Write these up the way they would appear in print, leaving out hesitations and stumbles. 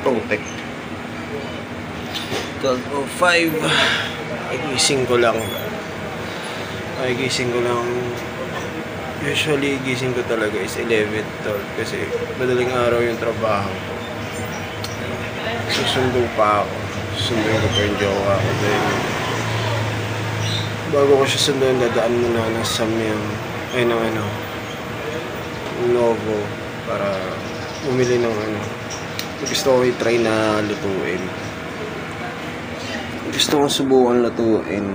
Putek. 12:05. Gising ko lang. Usually gising ko talaga is 11:12 kasi madaling araw yung trabaho. Susundo pa ako. Sunduin ko pa yung jowa ko. Then bago ko siya sunduin, dadaan muna ng Samyang Novo para bumili ng gusto ko i-try na lutuin. Gusto kong subukan lutuin.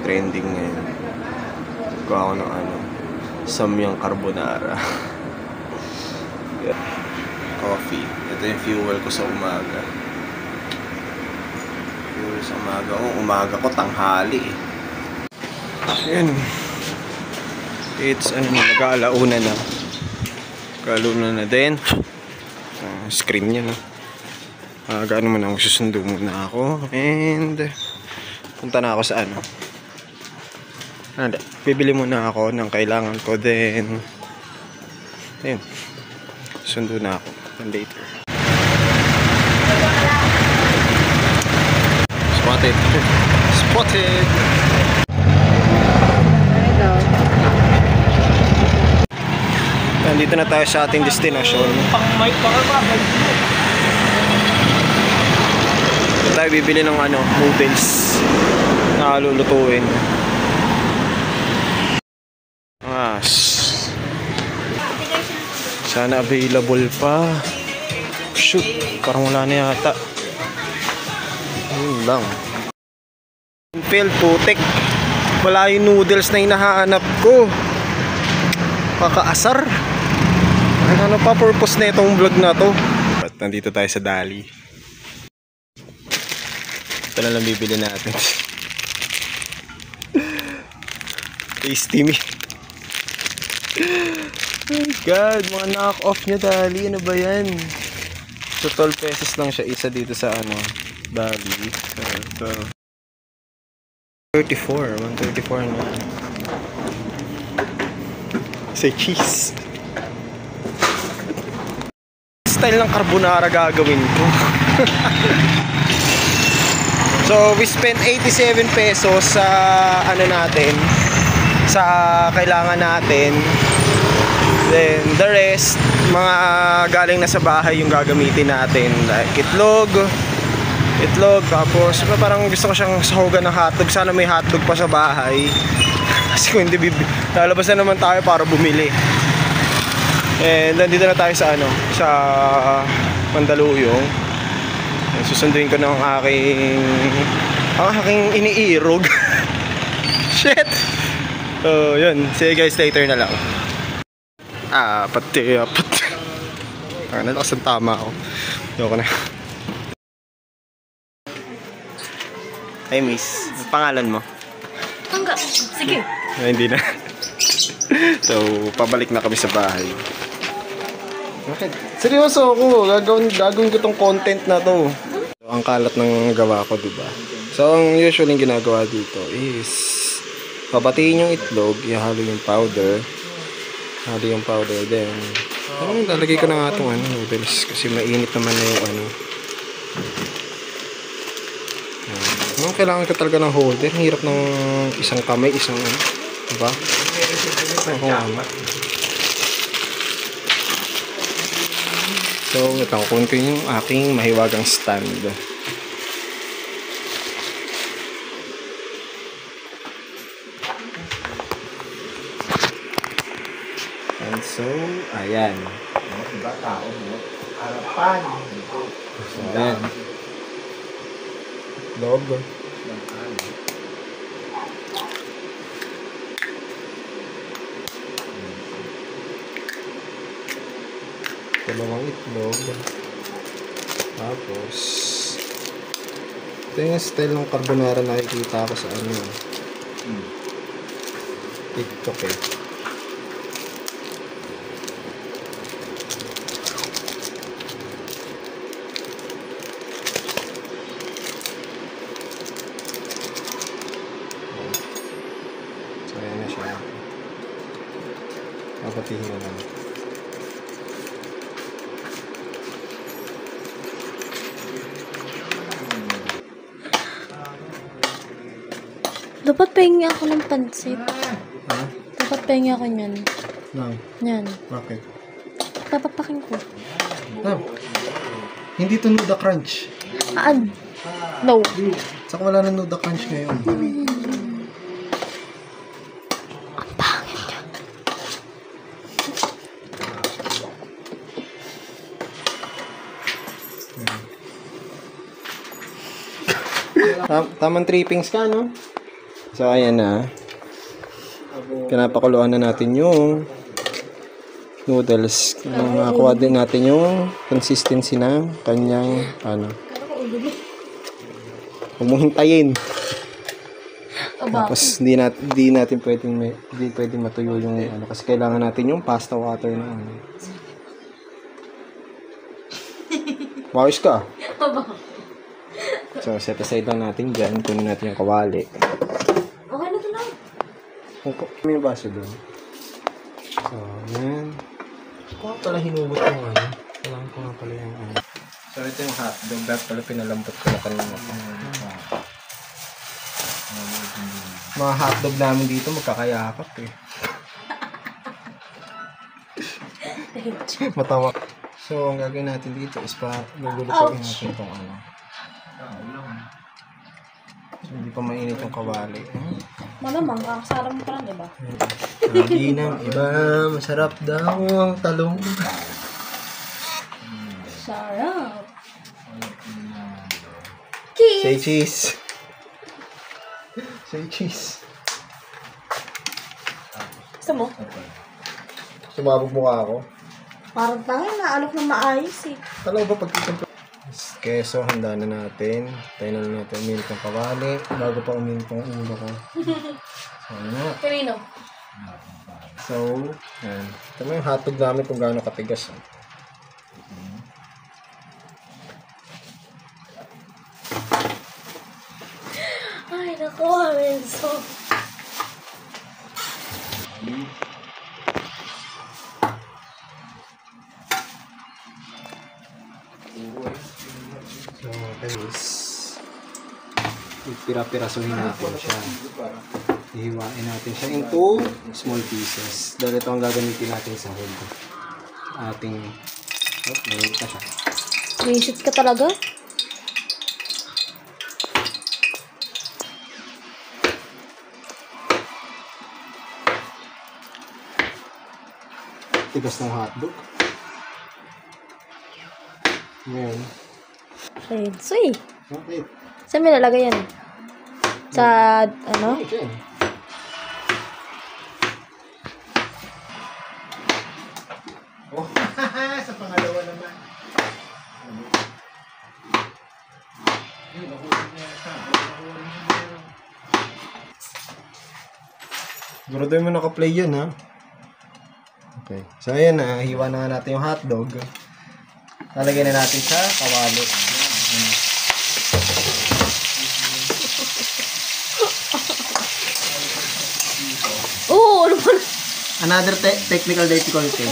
Trending ngayon. Kuha ako ng Samyang carbonara. Coffee. Ito yung fuel ko sa umaga. Umaga ko tanghali eh. Ayan. It's nag-aalauna na. Nag-aalauna na din. Screen niya na. Gaano man ako, susundo muna ako. And punta na ako sa bibili muna ako ng kailangan ko. Then ayun, sundo na ako. And later Spotted. Nandito na tayo sa ating destinasyon. Tayo bibili ng noodles na lulutuin. Sana available pa. Shoot, parang wala na yata. Ayun lang. Fail, putik. Wala yung noodles na hinahanap ko. Kakaasar. Ano pa purpose na itong vlog na to? At nandito tayo sa Dali. Ito na lang bibili natin. Tasty me. Oh my god, mga knock-off niya Dali. Ano ba yan? So 12 pesos lang siya isa dito sa Dali. So 134 na. Say cheese. Style ng carbonara gagawin ko. So we spent 87 pesos sa natin, sa kailangan natin. Then the rest, mga galing na sa bahay yung gagamitin natin, like itlog, tapos parang gusto ko siyang sahugan ng hotdog. Sana may hotdog pa sa bahay. Kasi kung hindi, lalabas na naman tayo para bumili. And nandito na tayo sa sa Mandaluyong. Susunduin ko ng aking iniirog. Shit. So yun, see you guys later na lang. Pati nalakas ang tama ako. Yoko na. Hey miss, pangalan mo? Enggak, sige. Hindi na. So, pabalik na kami sa bahay. Bakit? Seryoso ako, gagawin ko tong content na to. So, ang kalat ng gawa ko, diba? So, ang usually ginagawa dito is pabatiin yung itlog, ihalo yung powder. Then lalagay ko na nga itong noodles kasi mainit naman na yung kailangan ko talaga ng holder. Hirap ng isang kamay, diba? So, kunin ko yung aking mahiwagang stand. And so, ayan. Harapan. Ayan. Log. Dalawang itlog. Tapos ito yung style ng carbonara na nakikita ko sa TikTok eh. Dapat pahingi ako ng pansit. Ha? Dapat pahingi ako niyan. Lang. Yan. Bakit? Papapakin ko. Hindi to Nuda Crunch. No. Saka wala na Nuda Crunch ngayon. Ang pangit niya. Tamang trippings ka, no? So, ayan na. Pinapakuluan na natin yung noodles. Makakuha din natin yung consistency ng kanyang, huwag mong hintayin. Tapos, di natin pwedeng matuyo yung, kasi kailangan natin yung pasta water na, Wawis ka. So, set aside lang natin dyan. Kunin natin yung kawali. Okay na ito lang. May baso doon. So, yan. Kung pala hinubot yung kailangan ko nga pala yung So, ito yung hotdog. Dapat pala pinalambot ko na kanina. Mga hotdog namin dito magkakayakap eh. Matawa. So, ang gagawin natin dito is lulutuin natin itong So, hindi pa mainit yung kawali. Malamang, kakasarang mo pa lang, diba? Hindi ng iba, masarap daw ang talong. Sarap. Cheese! Say cheese. Say cheese. Gusto mo? Sumabog mukha ako. Parang tangin, naalok na maayos eh. Alam ba pagkikita? Keso, handa na natin. Tayo na natin uminit ng kawali. Bago pa uminit ang ulo ko. So, ano? Karino? So, yan. Ito na yung hotdog namin kung gaano katigas. Ay, naku, Renzo. So, guys, pira-pirasuhin natin siya. Hihiwain natin siya into small pieces. Dahil ito ang gagamitin natin sa hog. Ating, mayroon pa siya. Visit ka talaga? Tigas ng hotdog. Ngayon. Renzo eh. Okay. Saan may lalagay yan? Sa, ano? Okay. Oh, sa pangalawa naman. Siguraduhin mo naka-play yun, ha? Okay. So, ayan na. Hiwa na natin yung hotdog. Lalagyan na natin sa kawali. Oo, ano ba? Another technical difficulty.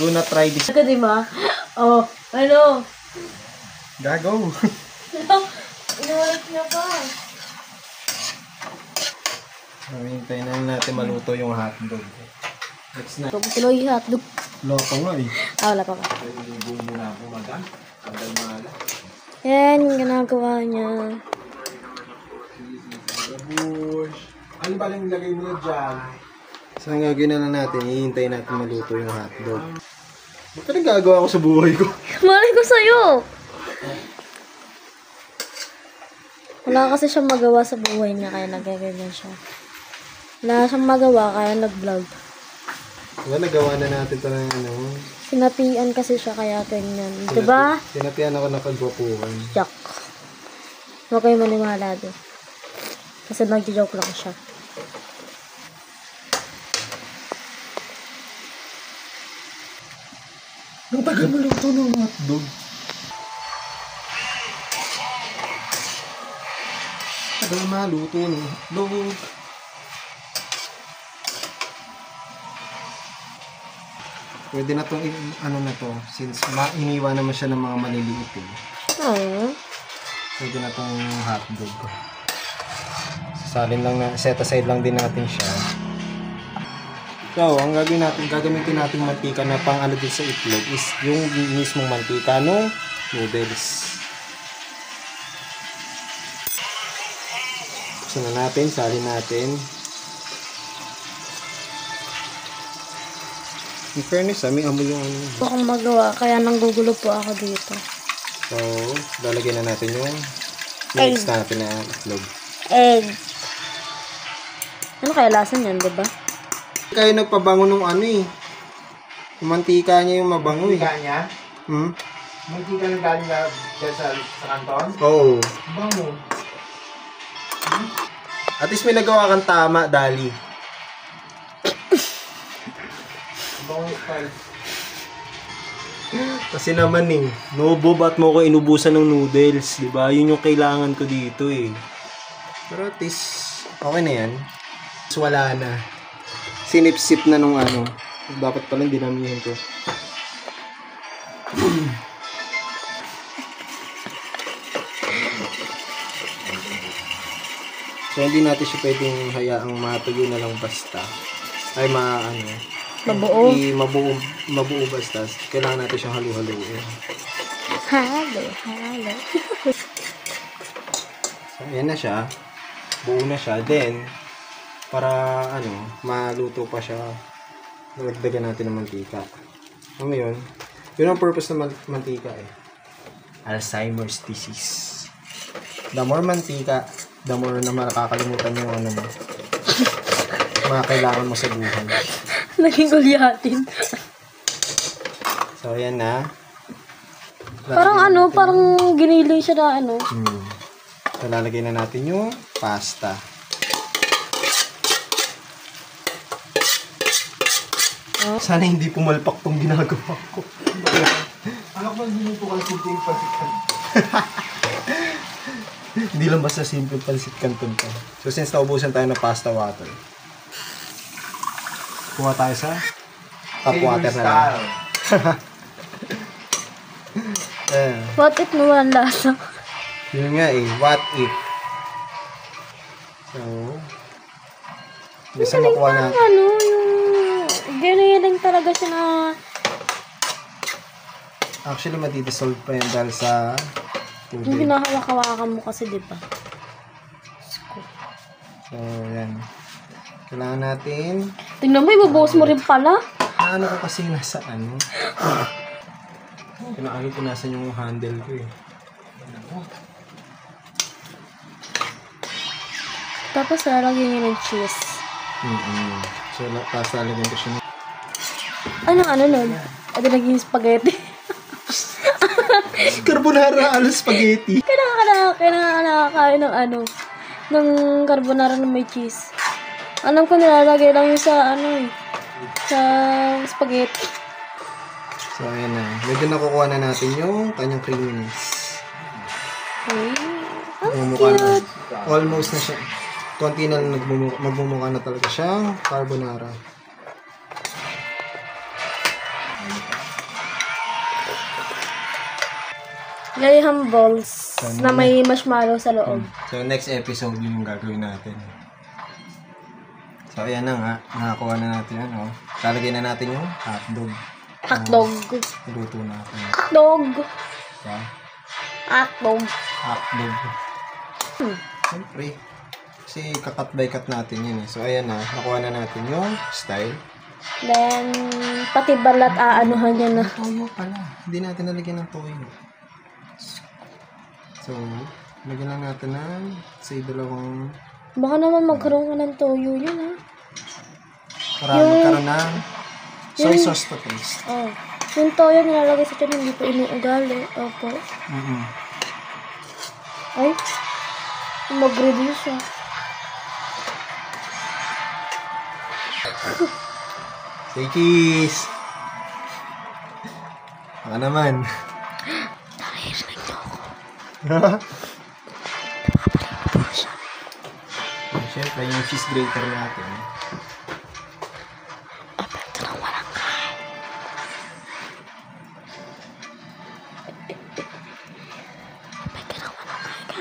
Do not try this. Ka, diba? Oh, ano? Gago. Inulit niya pa. Hintayin na natin maluto yung hotdog. Next na. Pag tuloy hotdog. Loko nga eh. Wala pa ka. Yan, yung ginagawa niya. Ano ba lang lagay mo dyan? So, ang gagawin na lang natin, hihintayin natin maluto yung hotdog. Ba't nagagawa ko sa buhay ko? Malay ko sa'yo! Wala kasi siyang magawa sa buhay niya, kaya nagaganyan siya. Wala siyang magawa, kaya nag-vlog. Diba, nagawa na natin ito ng Sinapian kasi siya, kaya ganyan. Diba? Sinapian ako na kagwapuhan. Yak. Huwag kayo maniwala doon. Kasi nag-joke lang siya. Ang tagal maluto ng hotdog. Tagal maluto ng hotdog. Pwede na itong, ano na to, since iniwan naman siya ng mga maliliit eh. Oo. Pwede na itong hotdog. Sasalin lang na, set aside lang din natin siya. So, ang gagamitin natin mantika na pang ano din sa itlog is yung mismong mantika ng noodles. Buksan na natin, salin natin. In fairness, may amoy yung ano. Po akong magawa, kaya nanggugulo po ako dito. So, lalagyan na natin yung mix natin na itlog. Egg. Ano kaya lasa niyan, diba? Kaya nagpabango nung ano eh. Yung mantika niya yung mabango eh. Mantika niya? Hmm? Mantika na galing na dyan sa kanton? Oo. Bango. At least may nagawa kang tama, Dali. Bango style. Kasi naman eh, no-bob at mo ko inubusan ng noodles, di ba? Yun yung kailangan ko dito eh. Pero at least, okay na yan. So, wala na. Sinip-sip na nung ano. Dapat pala dinamihan ko. So, hindi natin siya pwedeng hayaang matuyo na lang basta. Ay, Mabuo. mabuo basta. Kailangan natin siyang halu-haluin. Halo. So, ayan na siya. Buo na siya. Then, para maluto pa siya, nagdagan natin ng mantika. Ano yun? Yun ang purpose ng mantika eh. Alzheimer's disease. The more mantika, the more na makakalimutan yung mga kailangan mo sa buhay. Naging ulyatin. So, ayan na. Parang parang giniling siya na So, lalagay na natin yung pasta. Sana hindi pumalpak tong ginagawa ko. Alam ko hindi mo po kasi yung pasikan. Hindi lang basta simple pansit canton pa. So, since naubusan tayo ng pasta water, kuha tayo sa tap water na lang. What if nawalan lasa? Yun nga eh, what if? So, bisa makuha na. Yung giniling talaga siya na Actually, matidissolve pa yan dahil sa yung tubig. hinahawak-hawakan mo kasi, diba? So, yan. Kailangan natin. Tingnan mo, ibubuhos mo rin pala. Ano ko kasi nasa ano? Pinaalit-inasan yung handle ko eh. Tapos lalagyan niya ng cheese. So, tapos lalagyan ko siya ng... Ano nun? Ito naging spaghetti. Carbonara ala spaghetti. Kailangan nakakain ng ng carbonara na may cheese. Alam ko nilalagay lang yun sa sa spaghetti. So, ayan na. Medyo nakukuha na natin yung kanyang creaminess. Okay. Magmumukha na. Almost na siya. Konti na lang magmumukha na talaga siyang carbonara. Graham balls na may marshmallow sa loob. So, next episode yun yung gagawin natin. So, ayan na nga. Nakakuha na natin lalagay na natin yung hotdog. Hotdog. Luto natin. Hotdog. Diba? Hotdog. Hotdog. Siyempre. Kasi kakat by cut natin yun eh. So, ayan na. Nakuha na natin yung style. Then, pati balat aanuhan niya na. Toyo pala. Hindi natin nalagyan ng toyo. So, lagyan lang natin ng say dalawang... Baka naman magkaroon ka ng toyo yun, ha? Para magkaroon ng soy sauce to taste. Oh. Yung toyo nilalagay sa tiyan, hindi pa inuugali. Opo. Ay, mag-reduce siya. Say cheese! Baka naman. Nakahirnig niyo ako. Siyempre, yung cheese grater natin. Epekto ng walang kain. Epekto ng walang kain.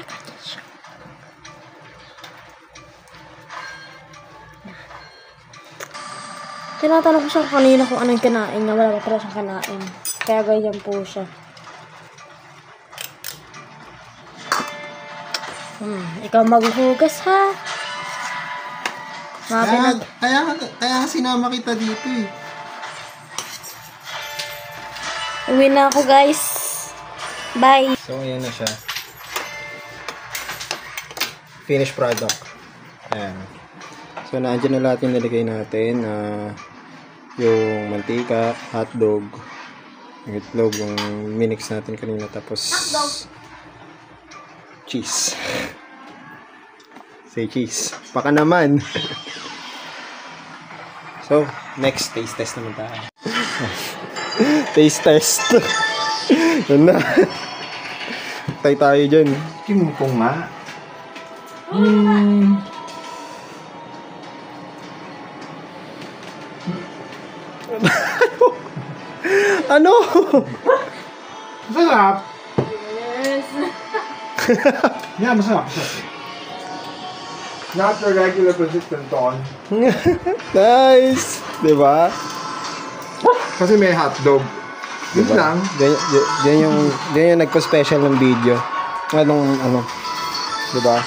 Tinatanong ko siya kanina kung anong kinain niya. Wala pa pala siyang kinain. Kaya ganyan po siya. Ikaw maghuhugas ha. Kaya sinama kita dito eh. Uwi na ako guys. Bye. So, ayan na siya. Finished product. Ayan. So, naandyan na lahat yung nilagay natin. Yung mantika, hotdog, yung itlog, yung minix natin kanina. Tapos, cheese. Say cheese. Baka naman. So, next, taste test naman tayo. Taste test. Yun na. Tayo dyan. Kim ko nga. Ano? Masarap. Yes. Yeah, masarap. Not your regular pancit canton. Nice! Diba? Kasi may hotdog. Yun lang. Diyan yung nagpa-special ng video. Ano? Diba?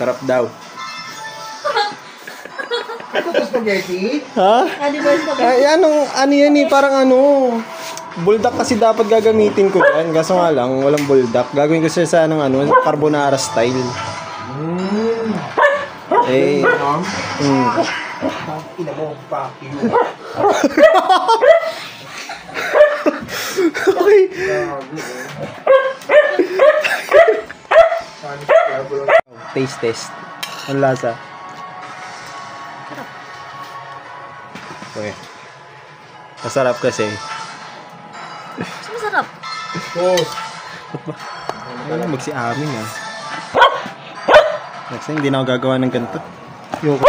Sarap daw. Ito to spaghetti. Ha? Di ba yung Ay, ano yan eh, parang buldak kasi dapat gagamitin ko yan. Kaso nga lang, walang buldak. Gagawin ko siya sa carbonara style. Eh, Ina mo, fuck you. okay. Taste test. Ang lasa. Okay. Masarap kasi. Mas masarap. Post. Ano, magsi-amin ah. Next time, hindi na ako gagawa ng ganito. Yung